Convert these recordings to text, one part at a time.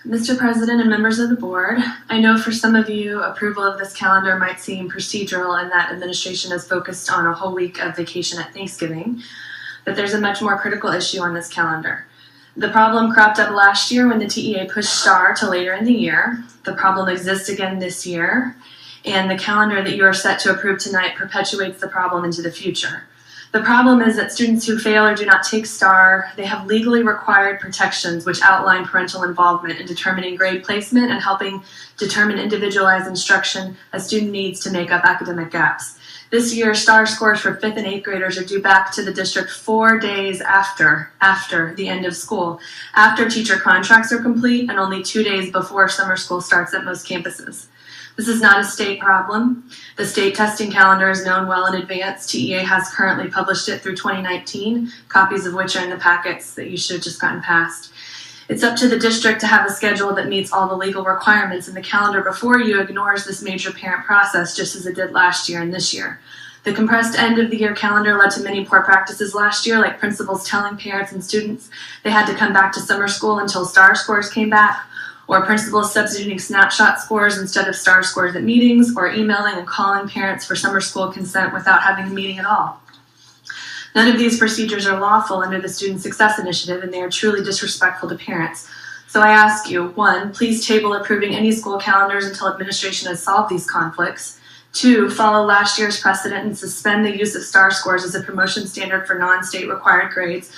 Mr. President and members of the board, I know for some of you, approval of this calendar might seem procedural in that administration is focused on a whole week of vacation at Thanksgiving, but there's a much more critical issue on this calendar. The problem cropped up last year when the TEA pushed STAR to later in the year. The problem exists again this year, and the calendar that you are set to approve tonight perpetuates the problem into the future. The problem is that students who fail or do not take STAR, they have legally required protections which outline parental involvement in determining grade placement and helping determine individualized instruction a student needs to make up academic gaps. This year, STAR scores for 5th and 8th graders are due back to the district 4 days after the end of school, after teacher contracts are complete and only 2 days before summer school starts at most campuses. This is not a state problem. The state testing calendar is known well in advance. TEA has currently published it through 2019, copies of which are in the packets that you should have just gotten passed. It's up to the district to have a schedule that meets all the legal requirements, and the calendar before you ignores this major parent process just as it did last year and this year. The compressed end of the year calendar led to many poor practices last year, like principals telling parents and students they had to come back to summer school until STAR scores came back, or principals substituting snapshot scores instead of STAR scores at meetings, or emailing and calling parents for summer school consent without having a meeting at all. None of these procedures are lawful under the Student Success Initiative, and they are truly disrespectful to parents. So I ask you, 1, please table approving any school calendars until administration has solved these conflicts. 2, follow last year's precedent and suspend the use of STAR scores as a promotion standard for non-state required grades,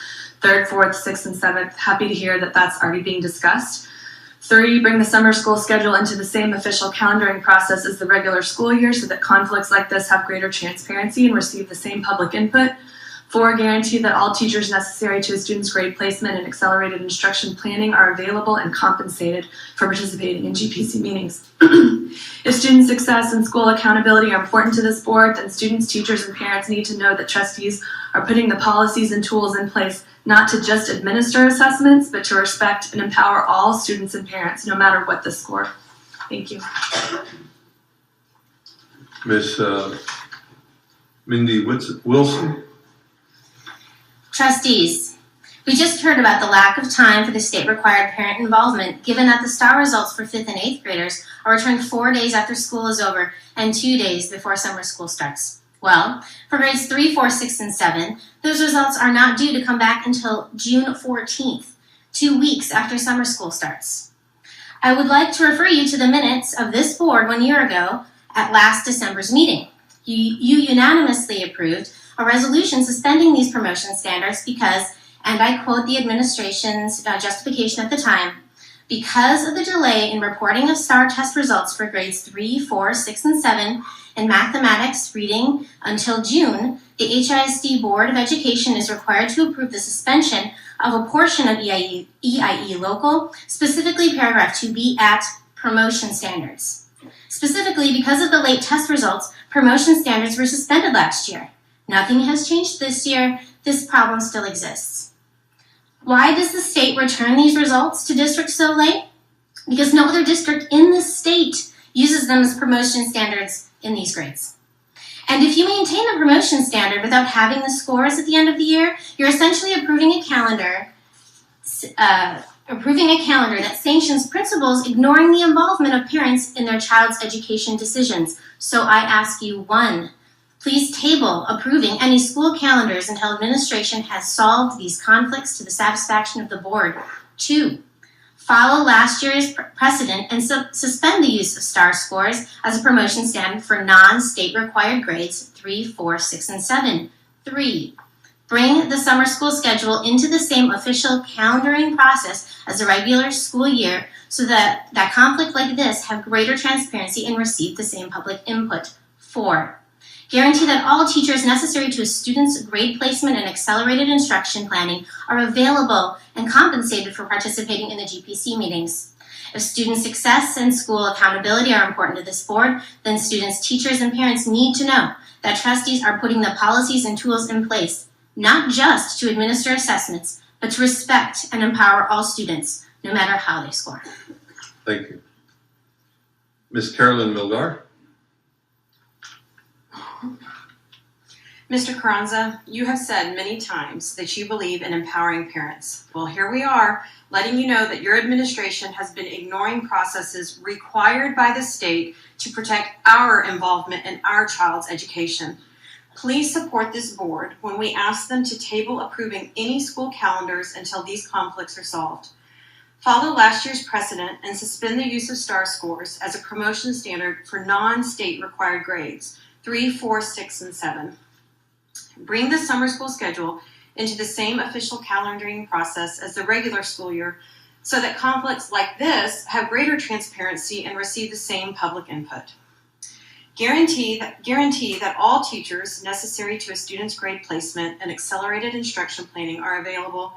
3rd, 4th, 6th, and 7th. Happy to hear that that's already being discussed. 3, bring the summer school schedule into the same official calendaring process as the regular school year so that conflicts like this have greater transparency and receive the same public input. 4, guarantee that all teachers necessary to a student's grade placement and accelerated instruction planning are available and compensated for participating in GPC meetings. If student success and school accountability are important to this board, then students, teachers, and parents need to know that trustees are putting the policies and tools in place not to just administer assessments, but to respect and empower all students and parents, no matter what the score. Thank you. Ms. Mindy Wilson. Trustees, we just heard about the lack of time for the state-required parent involvement, given that the STAR results for 5th and 8th graders are returned 4 days after school is over and 2 days before summer school starts. Well, for grades 3, 4, 6, and 7, those results are not due to come back until June 14th, 2 weeks after summer school starts. I would like to refer you to the minutes of this board 1 year ago at last December's meeting. You unanimously approved a resolution suspending these promotion standards because, and I quote the administration's justification at the time, because of the delay in reporting of STAR test results for grades 3, 4, 6, and 7 in mathematics reading until June, the HISD Board of Education is required to approve the suspension of a portion of EIE local, specifically paragraph 2B at promotion standards. Specifically, because of the late test results, promotion standards were suspended last year. Nothing has changed this year. This problem still exists. Why does the state return these results to districts so late? Because no other district in the state uses them as promotion standards in these grades. And if you maintain the promotion standard without having the scores at the end of the year, you're essentially approving a calendar that sanctions principals ignoring the involvement of parents in their child's education decisions. So I ask you, 1, please table approving any school calendars until administration has solved these conflicts to the satisfaction of the board. 2, follow last year's precedent and suspend the use of STAR scores as a promotion standard for non-state required grades 3, 4, 6, and 7. 3, bring the summer school schedule into the same official calendaring process as a regular school year so that conflict like this have greater transparency and receive the same public input. 4, guarantee that all teachers necessary to a student's grade placement and accelerated instruction planning are available and compensated for participating in the GPC meetings. If student success and school accountability are important to this board, then students, teachers, and parents need to know that trustees are putting the policies and tools in place, not just to administer assessments, but to respect and empower all students, no matter how they score. Thank you. Ms. Carolyn Mildar. Mr. Carranza, you have said many times that you believe in empowering parents. Well, here we are, letting you know that your administration has been ignoring processes required by the state to protect our involvement in our child's education. Please support this board when we ask them to table approving any school calendars until these conflicts are solved. Follow last year's precedent and suspend the use of STAR scores as a promotion standard for non-state required grades, 3, 4, 6, and 7. Bring the summer school schedule into the same official calendaring process as the regular school year so that conflicts like this have greater transparency and receive the same public input. Guarantee that all teachers necessary to a student's grade placement and accelerated instruction planning are available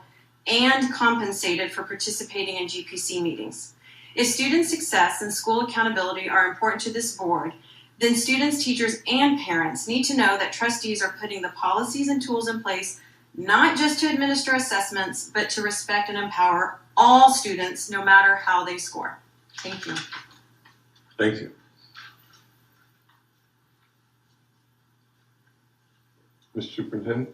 and compensated for participating in GPC meetings. If student success and school accountability are important to this board, then students, teachers, and parents need to know that trustees are putting the policies and tools in place not just to administer assessments, but to respect and empower all students, no matter how they score. Thank you. Thank you. Mr. Superintendent?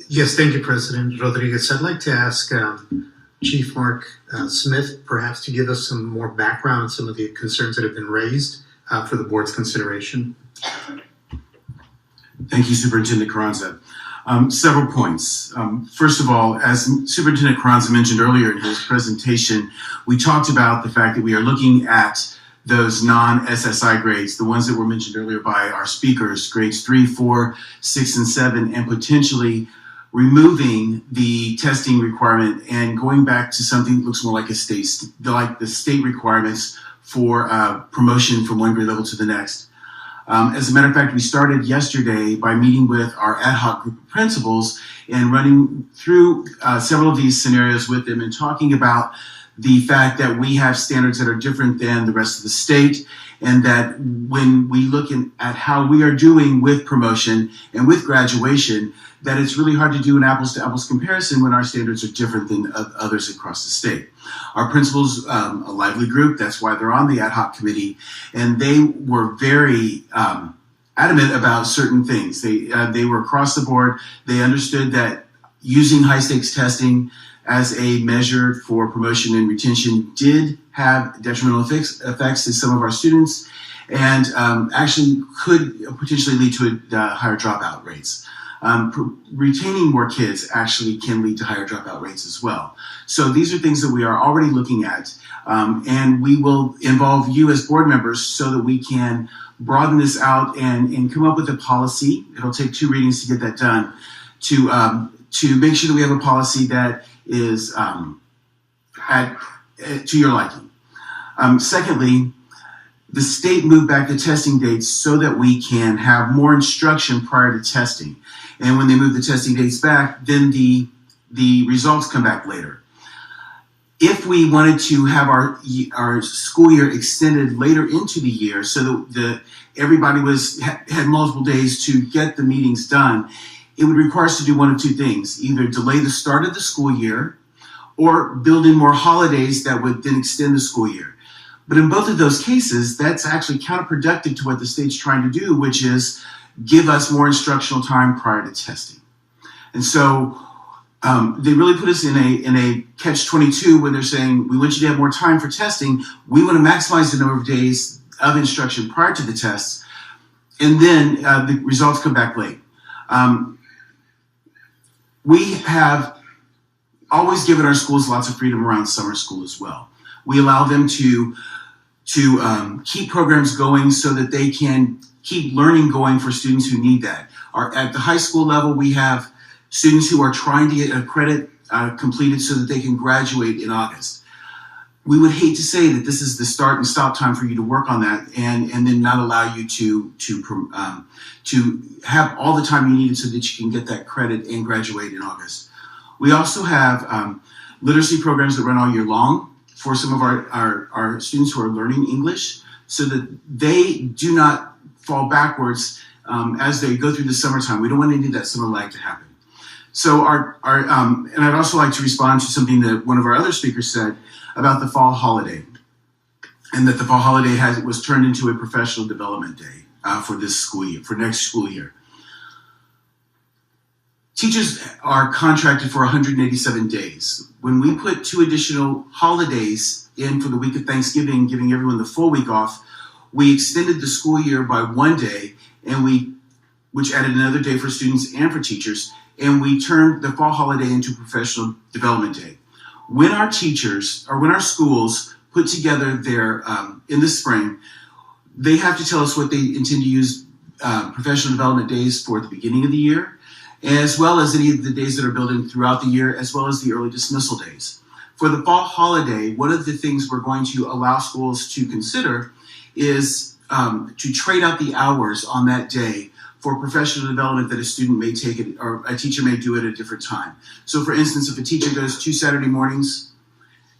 Yes, thank you, President Rodriguez. I'd like to ask Chief Mark Smith perhaps to give us some more background on some of the concerns that have been raised for the board's consideration. Thank you, Superintendent Carranza. Several points. First of all, as Superintendent Carranza mentioned earlier in his presentation, we talked about the fact that we are looking at those non-SSI grades, the ones that were mentioned earlier by our speakers, grades 3, 4, 6, and 7, and potentially removing the testing requirement and going back to something that looks more like like the state requirements for promotion from one grade level to the next. As a matter of fact, we started yesterday by meeting with our ad hoc group of principals and running through several of these scenarios with them and talking about the fact that we have standards that are different than the rest of the state, and that when we look at how we are doing with promotion and with graduation, that it's really hard to do an apples-to-apples comparison when our standards are different than others across the state. Our principals, a lively group, that's why they're on the ad hoc committee, and they were very adamant about certain things. They were across the board. They understood that using high-stakes testing as a measure for promotion and retention did have detrimental effects to some of our students, and actually could potentially lead to higher dropout rates. Retaining more kids actually can lead to higher dropout rates as well. So these are things that we are already looking at, and we will involve you as board members so that we can broaden this out and come up with a policy. It'll take 2 readings to get that done, to make sure that we have a policy that is to your liking. Secondly, the state moved back the testing dates so that we can have more instruction prior to testing. And when they move the testing dates back, then the results come back later. If we wanted to have our school year extended later into the year so that everybody had multiple days to get the meetings done, it would require us to do one of 2 things: either delay the start of the school year or build in more holidays that would then extend the school year. But in both of those cases, that's actually counterproductive to what the state's trying to do, which is give us more instructional time prior to testing. And so they really put us in a catch-22 when they're saying, we want you to have more time for testing. We want to maximize the number of days of instruction prior to the tests, and then the results come back late. We have always given our schools lots of freedom around summer school as well. We allow them to keep programs going so that they can keep learning going for students who need that. At the high school level, we have students who are trying to get a credit completed so that they can graduate in August. We would hate to say that this is the start and stop time for you to work on that, and then not allow you to have all the time you needed so that you can get that credit and graduate in August. We also have literacy programs that run all year long for some of our students who are learning English, so that they do not fall backwards as they go through the summertime. We don't want any of that summer lag to happen. So and I'd also like to respond to something that one of our other speakers said about the fall holiday, and that the fall holiday was turned into a professional development day. for this school year, for next school year. Teachers are contracted for 187 days. When we put 2 additional holidays in for the week of Thanksgiving, giving everyone the full week off, we extended the school year by 1 day, which added another day for students and for teachers, and we turned the fall holiday into Professional Development Day. When our schools put together their, in the spring, they have to tell us what they intend to use professional development days for at the beginning of the year, as well as any of the days that are built in throughout the year, as well as the early dismissal days. For the fall holiday, one of the things we're going to allow schools to consider is to trade out the hours on that day for professional development that a student may take it, or a teacher may do at a different time. So for instance, if a teacher does 2 Saturday mornings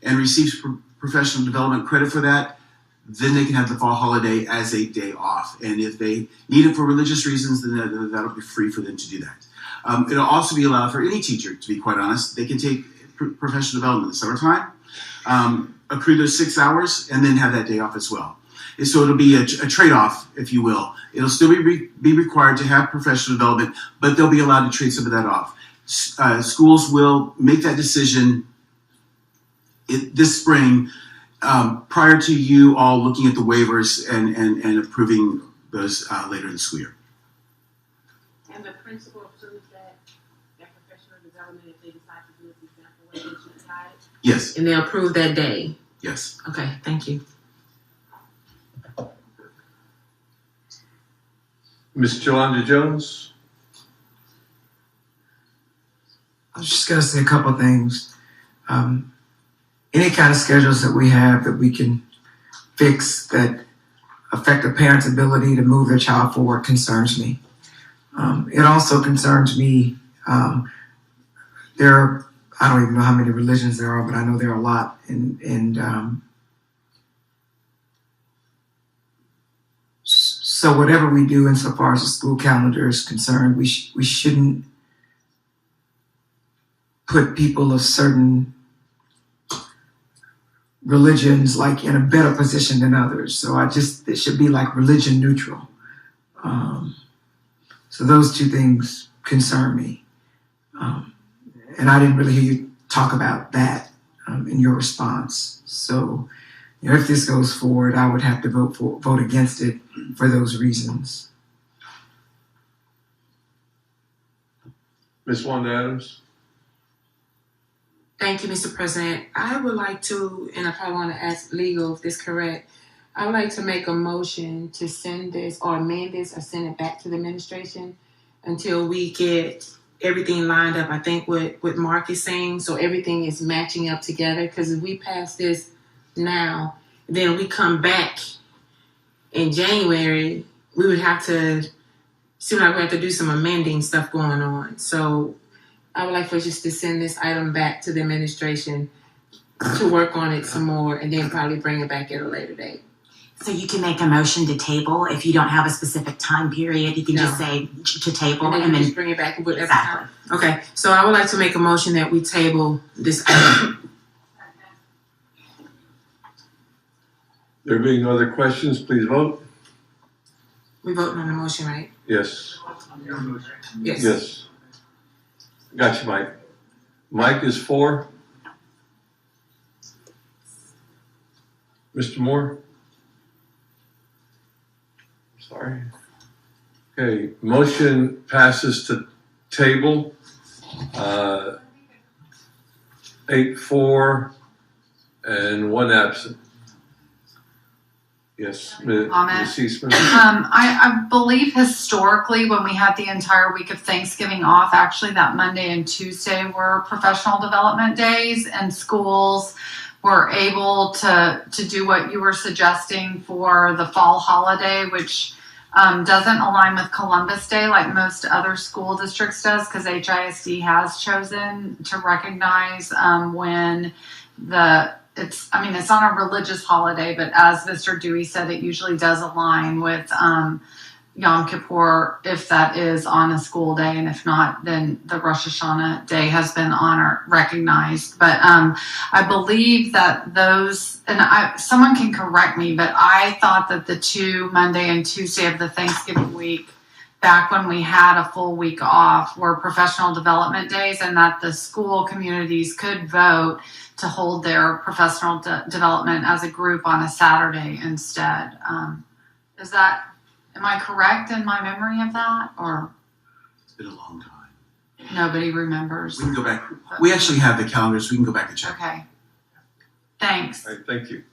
and receives professional development credit for that, then they can have the fall holiday as a day off. And if they need it for religious reasons, then that'll be free for them to do that. It'll also be allowed for any teacher, to be quite honest. They can take professional development in the summertime, accrue those 6 hours, and then have that day off as well. And so it'll be a trade-off, if you will. It'll still be required to have professional development, but they'll be allowed to trade some of that off. Schools will make that decision this spring prior to you all looking at the waivers and approving those later in the school year. And the principal approves that professional development if they decide to do it the example way that you decided? Yes. And they approve that day? Yes. Okay, thank you. Ms. Jolanda Jones? I was just going to say a couple of things. Any kind of schedules that we have that we can fix that affect a parent's ability to move their child forward concerns me. It also concerns me, I don't even know how many religions there are, but I know there are a lot. So whatever we do insofar as the school calendar is concerned, we shouldn't put people of certain religions like in a better position than others. So it should be like religion neutral. So those 2 things concern me. And I didn't really hear you talk about that in your response. So if this goes forward, I would have to vote against it for those reasons. Ms. Wanda Adams? Thank you, Mr. President. I would like to, and I probably want to ask legal if this is correct, I would like to make a motion to send this or amend this or send it back to the administration until we get everything lined up. I think what Mark is saying, so everything is matching up together. Because if we pass this now, then we come back in January, we would have to seem like we have to do some amending stuff going on. So I would like for us just to send this item back to the administration to work on it some more and then probably bring it back at a later date. So you can make a motion to table if you don't have a specific time period. You can just say to table and then just bring it back whatever exactly. time. Okay, so I would like to make a motion that we table this item. There being no other questions, please vote. We voting on the motion, right? Yes. Yes. Yes. Got you, Mike. Mike is for. Mr. Moore? Sorry. Okay, motion passes to table. 8-4 and 1 absent. Yes, Ms. Eastman. I believe historically when we had the entire week of Thanksgiving off, actually that Monday and Tuesday were professional development days, and schools were able to do what you were suggesting for the fall holiday, which doesn't align with Columbus Day like most other school districts does, because HISD has chosen to recognize when it's not a religious holiday, but as Mr. Dewey said, it usually does align with Yom Kippur if that is on a school day, and if not, then the Rosh Hashanah day has been recognized. But I believe that those, and someone can correct me, but I thought that the 2 Monday and Tuesday of the Thanksgiving week, back when we had a full week off, were professional development days, and that the school communities could vote to hold their professional development as a group on a Saturday instead. Am I correct in my memory of that, or It's been a long time. nobody remembers? We can go back. We actually have the calendars. We can go back and check. Okay. Thanks. All right, thank you.